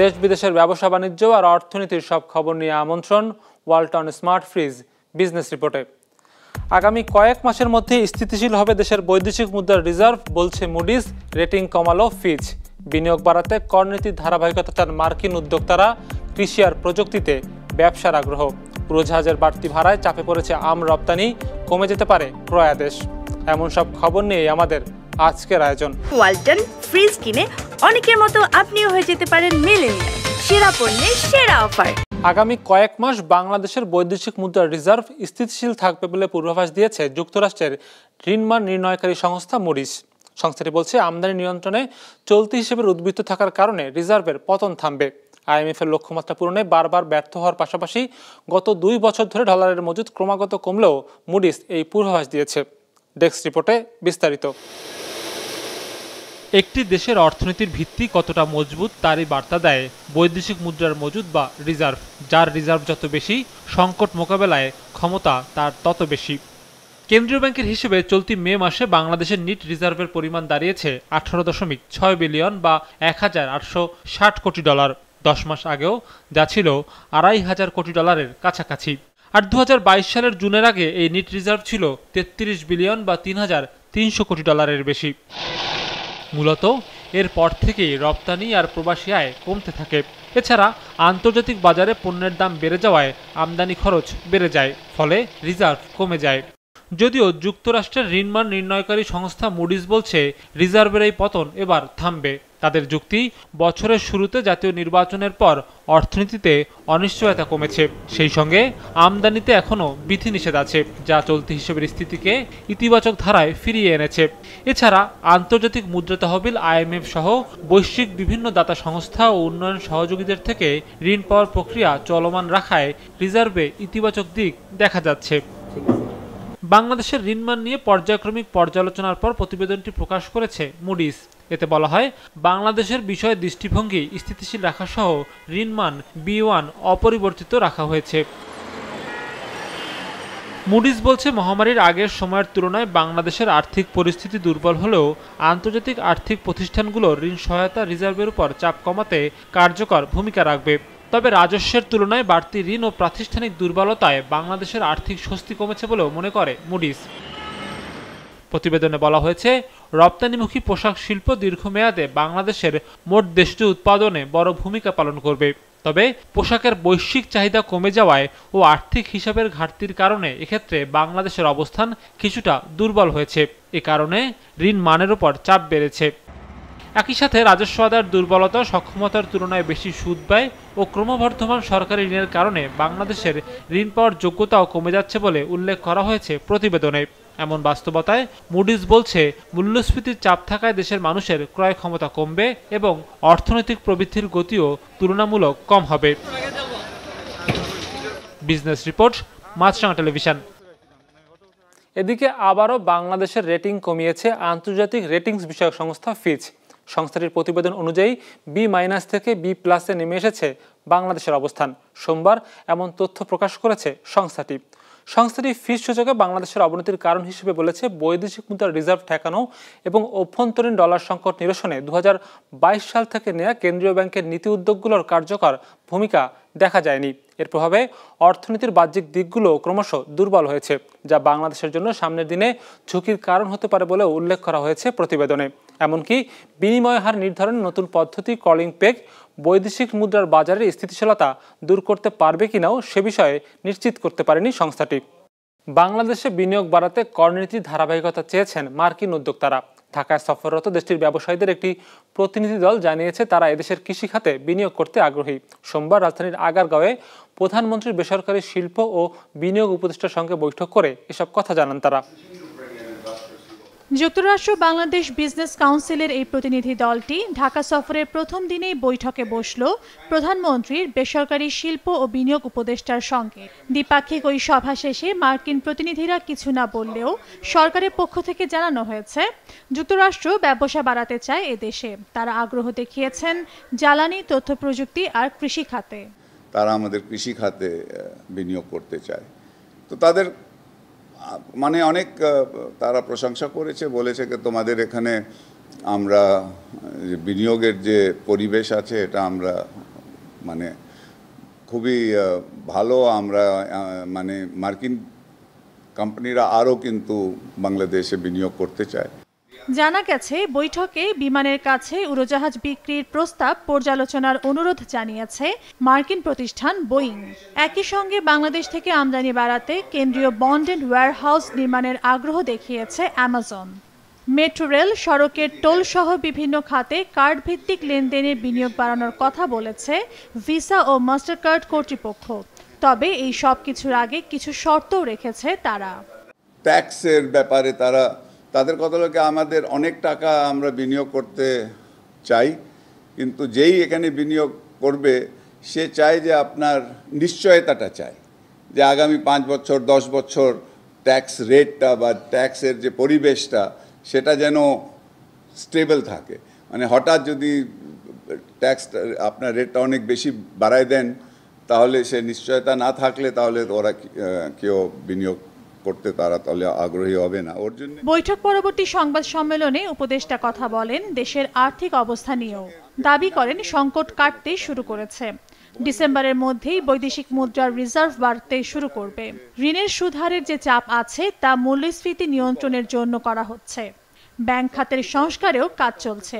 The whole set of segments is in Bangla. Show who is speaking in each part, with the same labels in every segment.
Speaker 1: দেশ বিদেশের ব্যবসা বাণিজ্য আর অর্থনীতির সব খবর নিয়ে আমন্ত্রণ ওয়ালটন স্মার্ট ফ্রিজ বিজনেস রিপোর্টে। আগামী কয়েক মাসের মধ্যে স্থিতিশীল হবে দেশের বৈদেশিক মুদ্রার রিজার্ভ, বলছে মুডিস। রেটিং কমালো ফিচ। বিনিয়োগ বাড়াতে করনীতির ধারাবাহিকতা চান মার্কিন উদ্যোক্তারা। কৃষি আর প্রযুক্তিতে ব্যবসার আগ্রহ। উড়োজাহাজের বাড়তি ভাড়ায় চাপে পড়েছে আম রপ্তানি, কমে যেতে পারে ক্রয়াদেশ। এমন সব খবর নিয়ে আমাদের আজকের আয়োজন।
Speaker 2: ওয়ালটন ফ্রিজ কিনে অনেকের মতো আপনিও হয়ে যেতে পারেন মিলেনিয়াল। সেরা পণ্যের সেরা অফার।
Speaker 1: আগামী কয়েক মাস বাংলাদেশের বৈদেশিক মুদ্রার রিজার্ভ স্থিতিশীল থাকবে বলে পূর্বাভাস দিয়েছে যুক্তরাষ্ট্রের ঋণমান নির্ণয়কারী সংস্থা মুডিস। সংস্থাটি বলছে, আমদানি নিয়ন্ত্রণে চলতি হিসেবে উদ্বৃত্ত থাকার কারণে রিজার্ভের পতন থামবে। আইএমএফের লক্ষ্যমাত্রা পূরণে বারবার ব্যর্থ হওয়ার পাশাপাশি গত 2 বছর ধরে ডলারের মজুদ ক্রমাগত কমলেও মুডিস এই পূর্বাভাস দিয়েছে। ডেস্ক রিপোর্টে বিস্তারিত। একটি দেশের অর্থনীতির ভিত্তি কতটা মজবুত তারই বার্তা দেয় বৈদেশিক মুদ্রার মজুদ বা রিজার্ভ। যার রিজার্ভ যত বেশি, সংকট মোকাবেলায় ক্ষমতা তার তত বেশি। কেন্দ্রীয় ব্যাংকের হিসেবে চলতি মে মাসে বাংলাদেশের নিট রিজার্ভের পরিমাণ দাঁড়িয়েছে 18.6 বিলিয়ন বা 1860 কোটি ডলার। 10 মাস আগেও যা ছিল 2500 কোটি ডলারের কাছাকাছি। আর 2022 সালের জুনের আগে এই নিট রিজার্ভ ছিল 33 বিলিয়ন বা 3300 কোটি ডলারের বেশি। মূলত এরপর থেকেই রপ্তানি আর প্রবাসী আয় কমতে থাকে। এছাড়া আন্তর্জাতিক বাজারে পণ্যের দাম বেড়ে যাওয়ায় আমদানি খরচ বেড়ে যায়, ফলে রিজার্ভ কমে যায়। যদিও যুক্তরাষ্ট্রের ঋণমান নির্ণয়কারী সংস্থা মুডিস বলছে, রিজার্ভের এই পতন এবার থামবে। তাদের যুক্তি, বছরের শুরুতে জাতীয় নির্বাচনের পর অর্থনীতিতে অনিশ্চয়তা কমেছে, সেই সঙ্গে আমদানিতে এখনও বিধিনিষেধ আছে, যা চলতি হিসেবের স্থিতিকে ইতিবাচক ধারায় ফিরিয়ে এনেছে। এছাড়া আন্তর্জাতিক মুদ্রা তহবিল, আইএমএফ সহ বৈশ্বিক বিভিন্ন দাতা সংস্থা ও উন্নয়ন সহযোগীদের থেকে ঋণ পাওয়ার প্রক্রিয়া চলমান রাখায় রিজার্ভে ইতিবাচক দিক দেখা যাচ্ছে। বাংলাদেশের ঋণমান নিয়ে পর্যায়ক্রমিক পর্যালোচনার পর প্রতিবেদনটি প্রকাশ করেছে মুডিস। এতে বলা হয়, বাংলাদেশের বিষয়ে দৃষ্টিভঙ্গি স্থিতিশীল রাখা সহ ঋণমান B1 অপরিবর্তিত রাখা হয়েছে। মুডিস বলছে, মহামারীর আগের সময়ের তুলনায় বাংলাদেশের আর্থিক পরিস্থিতি দুর্বল হলেও আন্তর্জাতিক আর্থিক প্রতিষ্ঠানগুলোর ঋণ সহায়তা রিজার্ভের উপর চাপ কমাতে কার্যকর ভূমিকা রাখবে। তবে রাজস্বের তুলনায় বাড়তি ঋণ ও প্রাতিষ্ঠানিক দুর্বলতায় বাংলাদেশের আর্থিক স্বস্তি কমেছে বলেও মনে করে মুডিস। প্রতিবেদনে বলা হয়েছে, রপ্তানিমুখী পোশাক শিল্প দীর্ঘমেয়াদে বাংলাদেশের মোট দেশীয় উৎপাদনে বড় ভূমিকা পালন করবে। তবে পোশাকের বৈশ্বিক চাহিদা কমে যাওয়ায় ও আর্থিক হিসাবের ঘাটতির কারণে এক্ষেত্রে বাংলাদেশের অবস্থান কিছুটা দুর্বল হয়েছে। এ কারণে ঋণ মানের উপর চাপ বেড়েছে। একই সাথে রাজস্ব আদায়ের দুর্বলতা, সক্ষমতার তুলনায় বেশি সুদ ব্যয় ও ক্রমবর্ধমান সরকারি ঋণের কারণে বাংলাদেশের ঋণ পাওয়ার যোগ্যতাও কমে যাচ্ছে বলে উল্লেখ করা হয়েছে প্রতিবেদনে। এমন বাস্তবতায় মুডিস বলছে, মূল্যস্ফীতির চাপ থাকায় দেশের মানুষের ক্রয় ক্ষমতা কমবে এবং অর্থনৈতিক প্রবৃদ্ধির গতিও তুলনামূলক কম হবে। Business report, Maasranga television. এদিকে আবারও বাংলাদেশের রেটিং কমিয়েছে আন্তর্জাতিক রেটিংস বিষয়ক সংস্থা ফিচ। সংস্থাটির প্রতিবেদন অনুযায়ী B- থেকে B+ নেমে এসেছে বাংলাদেশের অবস্থান। সোমবার এমন তথ্য প্রকাশ করেছে সংস্থাটি। ফিচ সূচকে বাংলাদেশের অবনতির কারণ হিসেবে বলেছে, বৈদেশিক মুদ্রার রিজার্ভ ঠেকানো এবং অভ্যন্তরীণ ডলার সংকট নিরসনে 2022 সাল থেকে নেওয়া কেন্দ্রীয় ব্যাংকের নীতি উদ্যোগগুলোর কার্যকর ভূমিকা দেখা যায়নি। এর প্রভাবে অর্থনীতির বাহ্যিক দিকগুলো ক্রমশ দুর্বল হয়েছে, যা বাংলাদেশের জন্য সামনের দিনে ঝুঁকির কারণ হতে পারে বলে উল্লেখ করা হয়েছে প্রতিবেদনে। এমনকি বিনিময় হার নির্ধারণের নতুন পদ্ধতি কলিং পেগ বৈদেশিক মুদ্রার বাজারের স্থিতিশীলতা দূর করতে পারবে কিনাও সে বিষয়ে নিশ্চিত করতে পারেনি সংস্থাটি। বাংলাদেশে বিনিয়োগ বাড়াতে করনীতির ধারাবাহিকতা চেয়েছেন মার্কিন উদ্যোক্তারা। ঢাকায় সফররত দেশটির ব্যবসায়ীদের একটি প্রতিনিধি দল জানিয়েছে, তারা এদেশের কৃষি খাতে বিনিয়োগ করতে আগ্রহী। সোমবার রাজধানীর আগারগাঁওয়ে প্রধানমন্ত্রীর বেসরকারি শিল্প ও বিনিয়োগ উপদেষ্টার সঙ্গে বৈঠক করে এসব কথা জানান তারা।
Speaker 3: যুক্তরাষ্ট্র বাংলাদেশ বিজনেস কাউন্সিলের এই প্রতিনিধি দলটি ঢাকা সফরের প্রথম দিনেই বৈঠকে বসল প্রধানমন্ত্রীর বেসরকারি শিল্প ও বিনিয়োগ উপদেষ্টার সঙ্গে। দ্বিপাক্ষিক ওই সভা শেষে মার্কিন প্রতিনিধিরা কিছু না বললেও সরকারের পক্ষ থেকে জানানো হয়েছে, যুক্তরাষ্ট্র ব্যবসা বাড়াতে চায় এদেশে। তারা আগ্রহ দেখিয়েছেন জ্বালানি, তথ্য প্রযুক্তি আর কৃষি খাতে।
Speaker 4: তারা আমাদের কৃষি খাতে বিনিয়োগ করতে চায়। তো তাদের মানে অনেক তারা প্রশংসা করেছে, বলেছে যে তোমাদের এখানে আমরা বিনিয়োগের যে পরিবেশ আছে এটা আমরা মানে খুবই ভালো। আমরা মানে মার্কিন কোম্পানিরা আরও কিন্তু বাংলাদেশে বিনিয়োগ করতে চায়।
Speaker 3: জানা গেছে বৈঠকে বিমানের কাছে উড়োজাহাজ বিক্রির প্রস্তাব পর্যালোচনার অনুরোধ জানিয়েছে মার্কিন প্রতিষ্ঠান বোয়িং। একই সঙ্গে বাংলাদেশ থেকে আমদানি বাড়াতে কেন্দ্রীয় বন্ড অ্যান্ড ওয়্যারহাউস নির্মাণের আগ্রহ দেখিয়েছে অ্যামাজন। মেট্রো রেল, সড়কের টোল সহ বিভিন্ন খাতে কার্ড ভিত্তিক লেনদেনের বিনিয়োগ বাড়ানোর কথা বলেছে ভিসা ও মাস্টারকার্ড কর্তৃপক্ষ। তবে এই সব কিছুর আগে কিছু শর্তও রেখেছে তারা।
Speaker 4: ট্যাক্সের ব্যাপারে তাদের কথা হলো আমাদের অনেক টাকা আমরা বিনিয়োগ করতে চাই, কিন্তু যেই এখানে বিনিয়োগ করবে সে চায় যে আপনার নিশ্চয়তাটা চায় যে আগামী 5 বছর 10 বছর ট্যাক্স রেটটা বা ট্যাক্সের যে পরিবেশটা সেটা যেন স্টেবল থাকে। মানে হঠাৎ যদি ট্যাক্স আপনার রেটটা অনেক বেশি বাড়ায় দেন তাহলে সে নিশ্চয়তা না থাকলে তাহলে ওরা কেউ বিনিয়োগ করতে তাহলে আগ্রহী হবে না। ওর জন্য
Speaker 3: বৈঠক পরবর্তী সংবাদ সম্মেলনে উপদেষ্টা কথা বলেন দেশের আর্থিক অবস্থা নিয়েও। দাবি করেন সংকট কাটতে শুরু করেছে। ডিসেম্বরের মধ্যেই বৈদেশিক মুদ্রার রিজার্ভ বাড়তে শুরু করবে। ঋণের সুদ হারের যে চাপ আছে তা মূল্যস্ফীতি নিয়ন্ত্রণের জন্য করা হচ্ছে। ব্যাংক খাতের সংস্কারেও কাজ চলছে।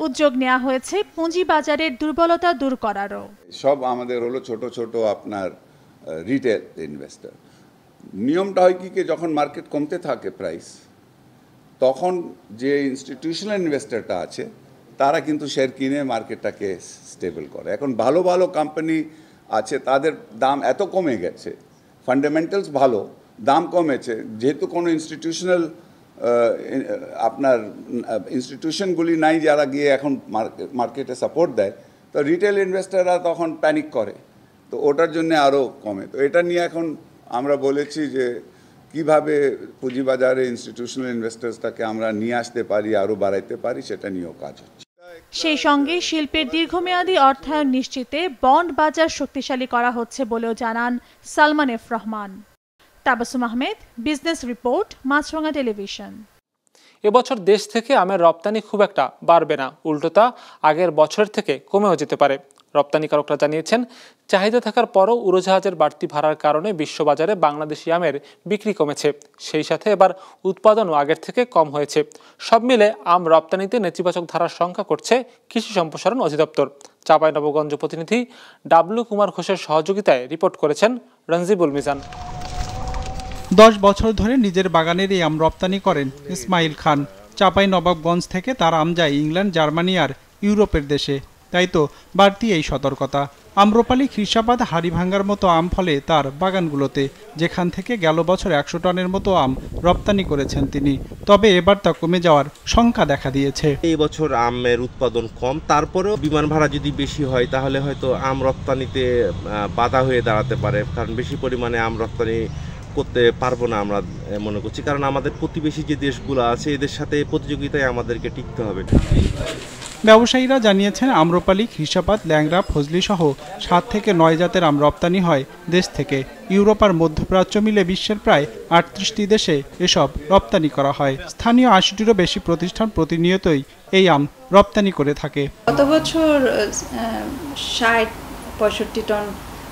Speaker 3: উদ্যোগ নেওয়া হয়েছে পুঁজিবাজারের দুর্বলতা দূর করারও।
Speaker 4: সব আমাদের হলো ছোট ছোট আপনার রিটেল ইনভেস্টর। নিয়মটা হয় কি যখন মার্কেট কমতে থাকে প্রাইস, তখন যে ইনস্টিটিউশনাল ইনভেস্টরটা আছে তারা কিন্তু শেয়ার কিনে মার্কেটটাকে স্টেবল করে। এখন ভালো ভালো কোম্পানি আছে তাদের দাম এত কমে গেছে, ফান্ডামেন্টালস ভালো, দাম কমেছে, যেহেতু কোনো ইনস্টিটিউশনাল আপনার ইনস্টিটিউশনগুলি নাই যারা গিয়ে এখন মার্কেটে সাপোর্ট দেয়, তো রিটেল ইনভেস্টররা তখন প্যানিক করে, তো ওটার জন্য আরও কমে। তো এটা নিয়ে এখন আমরা বলেছি যে কিভাবে পুঁজিবাজারে ইনস্টিটিউশনাল ইনভেস্টার্সটাকে আমরা নিয়ে আসতে পারি, আরও বাড়াইতে পারি, সেটা নিয়েও কাজ হচ্ছে।
Speaker 3: সেই সঙ্গে শিল্পের দীর্ঘমেয়াদী অর্থায়ন নিশ্চিতে বন্ড বাজার শক্তিশালী করা হচ্ছে বলেও জানান Salman F Rahman. Tabassum Ahmed, business report, Maasranga television.
Speaker 1: এবছর দেশ থেকে আমের রপ্তানি খুব একটা বাড়বে না, উল্টোটা আগের বছরের থেকে কমেও যেতে পারে। রপ্তানিকারকরা জানিয়েছেন চাহিদা থাকার পরও উড়োজাহাজের বাড়তি ভাড়ার কারণে বিশ্ববাজারে বাংলাদেশি আমের বিক্রি কমেছে। সেই সাথে এবার উৎপাদনও আগের থেকে কম হয়েছে। সব মিলে আম রপ্তানিতে নেতিবাচক ধারার সংখ্যা করছে কৃষি সম্প্রসারণ অধিদপ্তর। চাঁপাইনবাবগঞ্জ প্রতিনিধি ডাবলু কুমার ঘোষের সহযোগিতায় রিপোর্ট করেছেন রঞ্জিবুল মিজান।
Speaker 5: 10 বছর ধরে নিজের বাগানের এই আম রপ্তানি করেন ইসমাইল খান। চাঁপাইনবাবগঞ্জ থেকে তার আম যায় ইংল্যান্ড, জার্মানি আর ইউরোপের দেশে। তাই তো বাড়তি এই সতর্কতা। আম্রপালি, খিরসাবাদ, হাড়িভাঙ্গার মতো আম ফলে তার বাগানগুলোতে, যেখান থেকে গেল বছর 100 টনের মতো আম রপ্তানি করেছেন তিনি। তবে এবার তা কমে যাওয়ার শঙ্কা দেখা দিয়েছে।
Speaker 6: এই বছর আমের উৎপাদন কম, তারপরেও বিমান ভাড়া যদি বেশি হয় তাহলে হয়তো আম রপ্তানিতে বাধা হয়ে দাঁড়াতে পারে, কারণ বেশি পরিমাণে আম রপ্তানি করতে পারবো না আমরা মনে করছি, কারণ আমাদের প্রতিবেশী যে দেশগুলো আছে এদের সাথে প্রতিযোগিতায় আমাদেরকে টিকতে হবে।
Speaker 5: ব্যবসায়ীরা জানিয়েছেন আম্রপালি, খিরসাবাদ, ল্যাংড়া, ফজলি সহ 7 থেকে 9 জাতের আম রপ্তানি হয় দেশ থেকে। ইউরোপ আর মধ্যপ্রাচ্য মিলে বিশ্বের প্রায় 38টি দেশে এসব রপ্তানি করা হয়। স্থানীয় 80টিরও বেশি প্রতিষ্ঠান প্রতিনিয়তই এই আম রপ্তানি করে থাকে।
Speaker 7: গত বছর 60-65 টন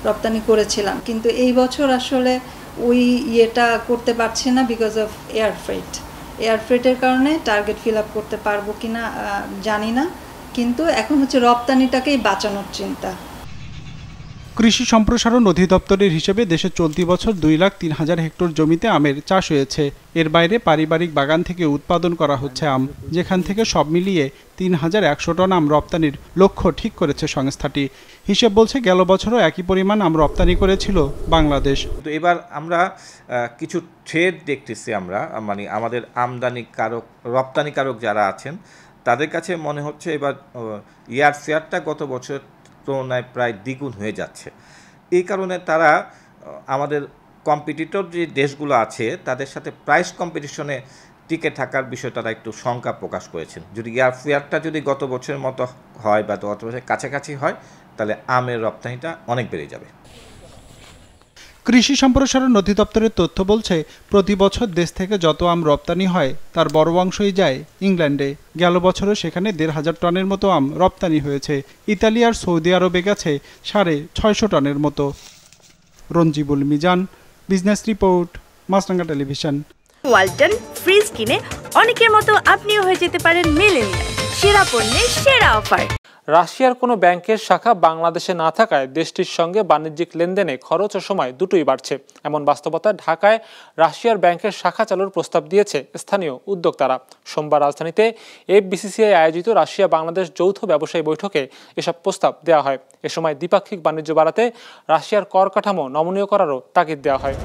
Speaker 7: রপ্তানি করেছিলাম, কিন্তু এই বছর আসলে ওই ইয়েটা করতে পারছি না বিকজ অফ এয়ার ফ্রেটের কারণে। টার্গেট ফিল আপ করতে পারবো কিনা জানি না, কিন্তু এখন হচ্ছে রপ্তানিটাকেই বাঁচানোর চিন্তা।
Speaker 5: কৃষি সম্প্রসারণ অধিদপ্তরের হিসেবে দেশে চলতি বছর 2,03,000 হেক্টর জমিতে আমের চাষ হয়েছে। এর বাইরে পারিবারিক বাগান থেকে উৎপাদন করা হচ্ছে আম, যেখান থেকে সব মিলিয়ে 3,100 টন আম রপ্তানির লক্ষ্য ঠিক করেছে সংস্থাটি। হিসেব বলছে গেল বছরও একই পরিমাণ আম রপ্তানি করেছিল বাংলাদেশ।
Speaker 8: তো এবার আমরা কিছু ট্রেড দেখতেছি, আমরা মানে আমাদের রপ্তানিকারক যারা আছেন তাদের কাছে মনে হচ্ছে এবার ইয়ার শেয়ারটা গত বছর তুলনায় প্রায় দ্বিগুণ হয়ে যাচ্ছে। এই কারণে তারা আমাদের কম্পিটিটর যে দেশগুলো আছে তাদের সাথে প্রাইস কম্পিটিশনে টিকে থাকার বিষয়ে তারা একটু শঙ্কা প্রকাশ করেছেন। যদি ইয়ার ফেয়ারটা যদি গত বছরের মতো হয় বা গত বছরের কাছাকাছি হয় তাহলে আমের রপ্তানিটা অনেক বেড়ে যাবে।
Speaker 5: কৃষি সম্প্রসারণ অধিদপ্তরের তথ্য বলছে, প্রতি বছর দেশ থেকে যত আম রপ্তানি হয় তার বড় অংশই যায় ইংল্যান্ডে। গেল বছরও সেখানে ১৫০০ টনের মতো আম রপ্তানি হয়েছে। ইতালি আর সৌদি আরবে গেছে ৬৫০ টনের মতো। Ranjibul Mizan, business report, Maasranga television.
Speaker 2: Walton fridge কিনে অনেকের মতো আপনিও হয়ে যেতে পারেন মিলেনিয়াল। সেরা পণ্যের সেরা অফার।
Speaker 1: রাশিয়ার কোনো ব্যাংকের শাখা বাংলাদেশে না থাকায় দেশটির সঙ্গে বাণিজ্যিক লেনদেনে খরচ ও সময় দুটোই বাড়ছে। এমন বাস্তবতায় ঢাকায় রাশিয়ার ব্যাংকের শাখা চালুর প্রস্তাব দিয়েছে স্থানীয় উদ্যোক্তারা। সোমবার রাজধানীতে এফবিসিসিআই আয়োজিত রাশিয়া বাংলাদেশ যৌথ ব্যবসায়ী বৈঠকে এসব প্রস্তাব দেওয়া হয়। এ সময় দ্বিপাক্ষিক বাণিজ্য বাড়াতে রাশিয়ার কর কাঠামো নমনীয় করারও তাগিদ দেওয়া হয়।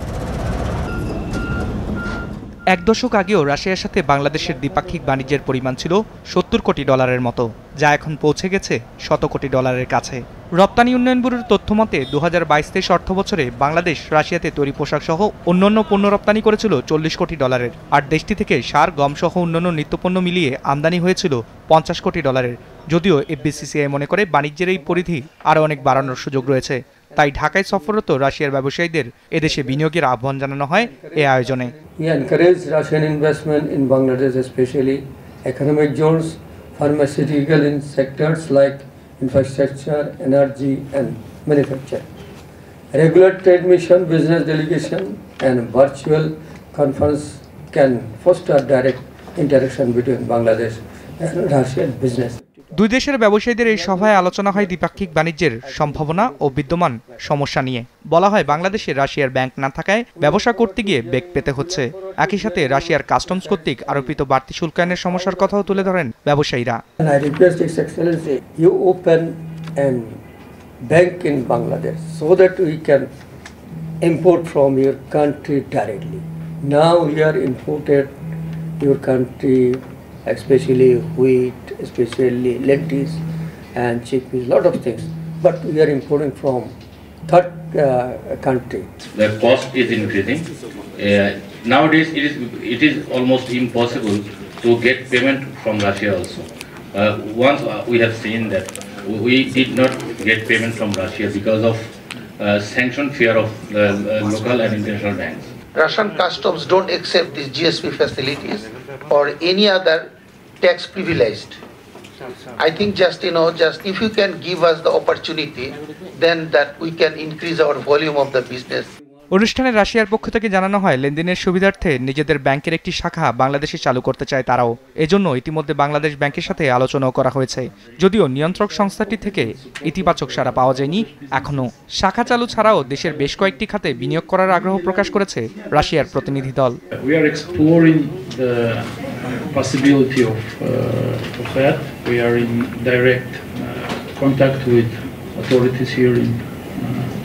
Speaker 9: এক দশক আগেও রাশিয়ার সাথে বাংলাদেশের দ্বিপাক্ষিক বাণিজ্যের পরিমাণ ছিল $70 কোটি মতো, যা এখন পৌঁছে গেছে $100 কোটি কাছে। রপ্তানি উন্নয়ন ব্যুরোর তথ্য মতে 2022-23 অর্থবছরে বাংলাদেশ রাশিয়াতে তৈরি পোশাক সহ অন্যান্য পণ্য রপ্তানি করেছিল $40 কোটি, আর দেশটি থেকে সার, গম সহ অন্যান্য নিত্যপণ্য মিলিয়ে আমদানি হয়েছিল $50 কোটি। যদিও এফবিসিসিআই মনে করে বাণিজ্যের এই পরিধি আরও অনেক বাড়ানোর সুযোগ রয়েছে। তাই ঢাকায় সফররত রাশিয়ার ব্যবসায়ীদের এদেশে বিনিয়োগের আহ্বান জানানো হয় এই আয়োজনে।
Speaker 10: We encourage Russian investment in Bangladesh, especially economic zones, pharmaceutical in sectors like infrastructure, energy and manufacturing. Regular trade mission, business delegation and virtual conference can foster direct interaction between Bangladesh and Russian business.
Speaker 9: দুই দেশের ব্যবসায়ীদের এই সভায় আলোচনা হয় দ্বিপাক্ষিক বাণিজ্যের সম্ভাবনা ও বিদ্যমান সমস্যা নিয়ে। বলা হয়, বাংলাদেশে রাশিয়ার ব্যাংক না থাকায় ব্যবসা করতে গিয়ে বেগ পেতে হচ্ছে। একই সাথে রাশিয়ার কাস্টমস কর্তৃক আরোপিত বাড়তি শুল্ক আইনের সমস্যার কথাও তুলে ধরেন ব্যবসায়ীরা।
Speaker 10: I request His Excellency, you open a bank in Bangladesh so that we can import from your country directly. Now we are imported your country, especially wheat, especially lentils and chickpeas, lot of things. But we are importing from third country.
Speaker 11: The cost is increasing. Nowadays, it is almost impossible to get payment from Russia also. Once we have seen that we did not get payment from Russia because of sanction fear of the local and international banks.
Speaker 12: Russian customs don't accept these GSP facilities or any other tax privileged. I think just if you can give us the opportunity, then that we can increase our volume of the business.
Speaker 9: অনুষ্ঠানে রাশিয়ার পক্ষ থেকে জানানো হয়, লেনদেনের সুবিধার্থে নিজেদের ব্যাংকের একটি শাখা বাংলাদেশে চালু করতে চায় তারাও। এজন্য ইতিমধ্যে বাংলাদেশ ব্যাংকের সাথে আলোচনাও করা হয়েছে। যদিও নিয়ন্ত্রক সংস্থাটি থেকে ইতিবাচক সাড়া পাওয়া যায়নি এখনো। শাখা চালু ছাড়াও দেশের বেশ কয়েকটি খাতে বিনিয়োগ করার আগ্রহ প্রকাশ করেছে রাশিয়ার প্রতিনিধি দল।
Speaker 13: We are exploring the possibility of that. We are in direct contact with authorities here in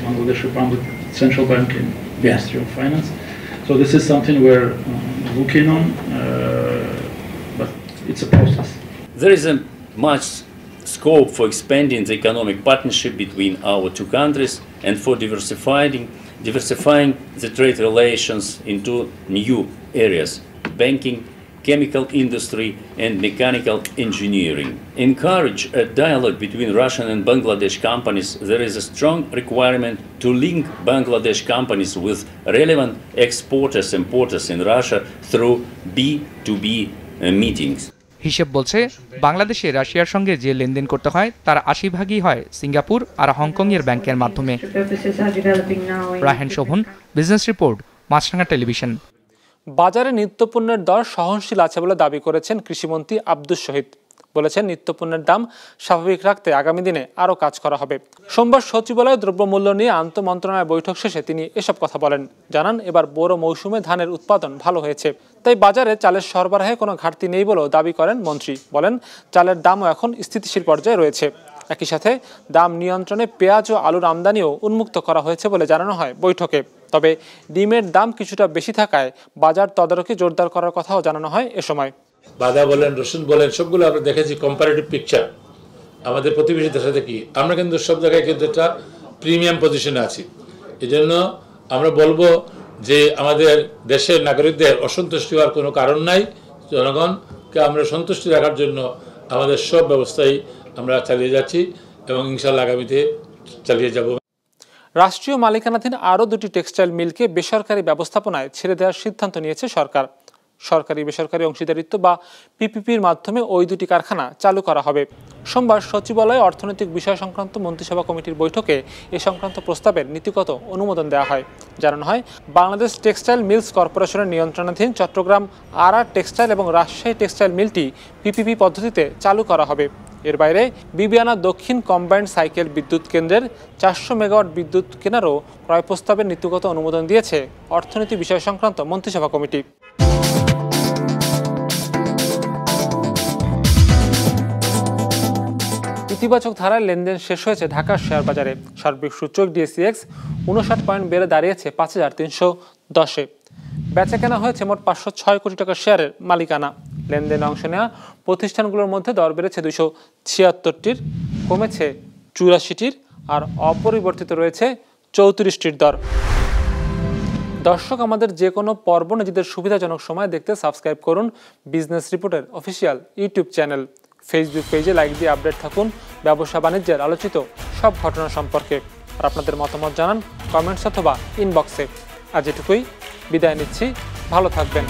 Speaker 13: Bangladesh Republic, Central Bank and Ministry of Finance. So this is something we're looking on, but it's a process.
Speaker 14: There isn't much scope for expanding the economic partnership between our two countries and for diversifying the trade relations into new areas: banking, chemical industry and mechanical engineering. Encourage a dialogue between Russian and Bangladesh companies. There is a strong requirement to link Bangladesh companies with relevant exporters and importers in Russia through B2B meetings.
Speaker 9: হিসেব বলছে, বাংলাদেশে রাশিয়ার সঙ্গে যে লেনদেন করতে হয় তার ৮০% হয় সিঙ্গাপুর আর হংকংয়ের ব্যাংকের মাধ্যমে। রাহেন Sovan, business report, Maasranga television.
Speaker 1: বাজারে নিত্যপণ্যের দর সহনশীল আছে বলে দাবি করেছেন কৃষিমন্ত্রী আব্দুস শহীদ। বলেছেন, নিত্যপণ্যের দাম স্বাভাবিক রাখতে আগামী দিনে আরও কাজ করা হবে। সোমবার সচিবালয়ে দ্রব্যমূল্য নিয়ে আন্তঃমন্ত্রণালয় বৈঠক শেষে তিনি এসব কথা বলেন। জানান, এবার বোরো মৌসুমে ধানের উৎপাদন ভালো হয়েছে, তাই বাজারে চালের সরবরাহে কোনো ঘাটতি নেই বলেও দাবি করেন মন্ত্রী। বলেন, চালের দামও এখন স্থিতিশীল পর্যায়ে রয়েছে। একই সাথে দাম নিয়ন্ত্রণে পেঁয়াজ ও আলুর আমদানিও উন্মুক্ত করা হয়েছে বলে জানানো হয় বৈঠকে। তবে ডিমের দাম কিছুটা বেশি থাকায় বাজার তদারকি জোরদার করার কথাও জানানো হয় এ সময়।
Speaker 15: বাদা বলেন, রসুন বলেন, সবগুলো আমরা দেখেছি কম্পারেটিভ পিকচার আমাদের প্রতিবেশী দেশে দেখি। আমরা কিন্তু সব জায়গায় কিন্তু একটা প্রিমিয়াম পজিশনে আছি। এই জন্য আমরা বলবো যে আমাদের দেশের নাগরিকদের অসন্তুষ্টি হওয়ার কোনো কারণ নাই। জনগণকে আমরা সন্তুষ্টি রাখার জন্য আমাদের সব ব্যবস্থাই আমরা চালিয়ে যাচ্ছি এবং ইনশাআল্লাহ আগামীতে চালিয়ে যাব।
Speaker 1: রাষ্ট্রীয় মালিকানাধীন আরও 2টি টেক্সটাইল মিলকে বেসরকারি ব্যবস্থাপনায় ছেড়ে দেওয়ার সিদ্ধান্ত নিয়েছে সরকার। সরকারি বেসরকারি অংশীদারিত্ব বা পিপিপির মাধ্যমে ওই 2টি কারখানা চালু করা হবে। সোমবার সচিবালয়ে অর্থনৈতিক বিষয় সংক্রান্ত মন্ত্রিসভা কমিটির বৈঠকে এ সংক্রান্ত প্রস্তাবের নীতিগত অনুমোদন দেওয়া হয়। জানানো হয়, বাংলাদেশ টেক্সটাইল মিলস কর্পোরেশনের নিয়ন্ত্রণাধীন চট্টগ্রাম আর টেক্সটাইল এবং রাজশাহী টেক্সটাইল মিলটি পিপিপি পদ্ধতিতে চালু করা হবে। এর বাইরে বিবিআনা দক্ষিণ কম্বাইন্ড সাইকেল বিদ্যুৎ কেন্দ্রের 400 মেগাওয়াট বিদ্যুৎ কেনারও ক্রয় প্রস্তাবের নীতিগত অনুমোদন দিয়েছে অর্থনীতি বিষয় সংক্রান্ত মন্ত্রিসভা কমিটি। ইতিবাচক ধারায় লেনদেন শেষ হয়েছে ঢাকার শেয়ার বাজারে। সার্বিক সূচক ডিএসইএক্স 59 পয়েন্ট বেড়ে দাঁড়িয়েছে 5310-এ। বেচাকেনা হয়েছে মোট 506 কোটি টাকার শেয়ারের মালিকানা। লেনদেনে অংশ নেওয়া প্রতিষ্ঠানগুলোর মধ্যে দর বেড়েছে 276টির, কমেছে 84টির, আর অপরিবর্তিত রয়েছে 34টির দর। দর্শক, আমাদের যে কোনো পর্ব নিজেদের সুবিধাজনক সময় দেখতে সাবস্ক্রাইব করুন বিজনেস রিপোর্টের অফিসিয়াল ইউটিউব চ্যানেল। ফেসবুক পেজে লাইক দিয়ে আপডেট থাকুন ব্যবসা বাণিজ্যের আলোচিত সব ঘটনা সম্পর্কে। আর আপনাদের মতামত জানান কমেন্টস অথবা ইনবক্সে। আজ এটুকুই, বিদায় নিচ্ছি, ভালো থাকবেন।